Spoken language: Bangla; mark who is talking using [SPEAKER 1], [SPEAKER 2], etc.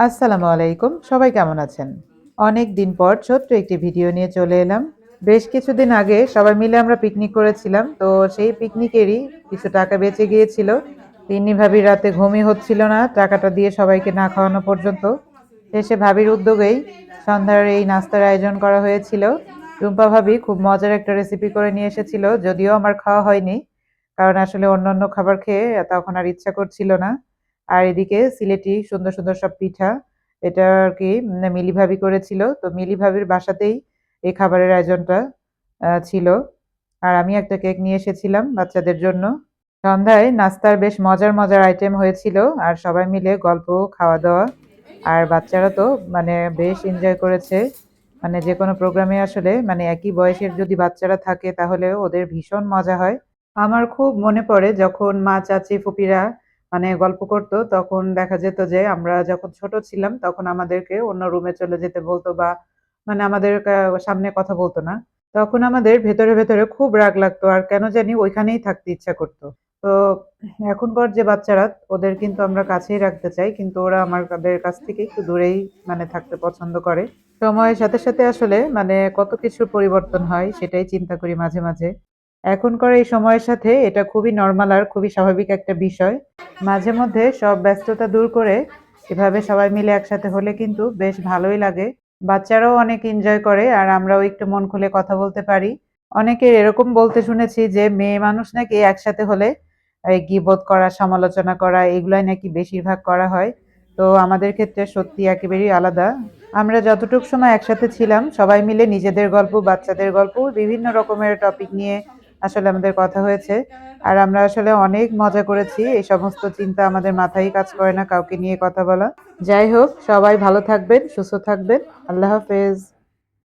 [SPEAKER 1] আসসালামু আলাইকুম। সবাই কেমন আছেন? অনেক দিন পর ছোট্ট একটি ভিডিও নিয়ে চলে এলাম। বেশ কিছুদিন আগে সবাই মিলে আমরা পিকনিক করেছিলাম। তো সেই পিকনিকেরই কিছু টাকা বেঁচে গিয়েছিল। তিন্নি ভাবির রাতে ঘুমই হচ্ছিল না টাকাটা দিয়ে সবাইকে না খাওয়ানো পর্যন্ত। শেষে ভাবির উদ্যোগেই সন্ধ্যার এই নাস্তার আয়োজন করা হয়েছিল। টুম্পা ভাবি খুব মজার একটা রেসিপি করে নিয়ে এসেছিল। যদিও আমার খাওয়া হয়নি। কারণ আসলে অন্যান্য খাবার খেয়ে তখন আর ইচ্ছা করছিল না। আর এদিকে সিলেটি সুন্দর, সুন্দর সব পিঠা। এটা আরকি মিলি ভাবি করেছিল। তো মিলি ভাবির বাসাতেই এই খাবারের আয়োজনটা ছিল। আর আমি একটা কেক নিয়ে এসেছিলাম বাচ্চাদের জন্য। সন্ধ্যায় নাস্তার বেশ মজার, মজার আইটেম হয়েছিল। আর সবাই মিলে গল্প, খাওয়া-দাওয়া। আর বাচ্চারা তো মানে বেশ এনজয় করেছে। মানে যেকোনো প্রোগ্রামে আসলে মানে একই বয়সের যদি বাচ্চারা থাকে তাহলে ওদের ভীষণ মজা হয়। আমার খুব মনে পড়ে যখন মা, চাচী, ফুপিরা মানে গল্প করত, তখন দেখা যেত যে আমরা যখন ছোট ছিলাম তখন আমাদেরকে অন্য রুমে চলে যেতে বলতো বা মানে আমাদের সামনে কথা বলতো না। তখন আমাদের ভেতরে, ভেতরে খুব রাগ লাগতো আর কেন জানি ওইখানেই থাকতে ইচ্ছা করত। তো এখনকার যে বাচ্চারা ওদের কিন্তু আমরা কাছেই রাখতে চাই কিন্তু ওরা আমাদের কাছ থেকে একটু দূরেই মানে থাকতে পছন্দ করে। সময়ের সাথে, সাথে আসলে মানে কত কিছুর পরিবর্তন হয় সেটাই চিন্তা করি মাঝে, মাঝে। এখনকার এই সময়ের সাথে এটা খুবই নরমাল আর খুবই স্বাভাবিক একটা বিষয়। মাঝে মধ্যে সব ব্যস্ততা দূর করে এভাবে সবাই মিলে একসাথে হলে কিন্তু বেশ ভালোই লাগে। বাচ্চারাও অনেক এনজয় করে আর আমরাও একটু মন খুলে কথা বলতে পারি। অনেকে এরকম বলতে শুনেছি যে মেয়ে মানুষ নাকি একসাথে হলে এই গীবত করা, সমালোচনা করা এগুলাই নাকি বেশিরভাগ করা হয়। তো আমাদের ক্ষেত্রে সত্যি একেবারেই আলাদা। আমরা যতটুক সময় একসাথে ছিলাম সবাই মিলে নিজেদের গল্প, বাচ্চাদের গল্প বিভিন্ন রকমের টপিক নিয়ে আসলে আমাদের কথা হয়েছে। আর আমরা আসলে অনেক মজা করেছি। এই সমস্ত চিন্তা আমাদের মাথায়ই কাজ করে না কাউকে নিয়ে কথা বলা। যাই হোক সবাই ভালো থাকবেন, সুস্থ থাকবেন। আল্লাহ হাফেজ।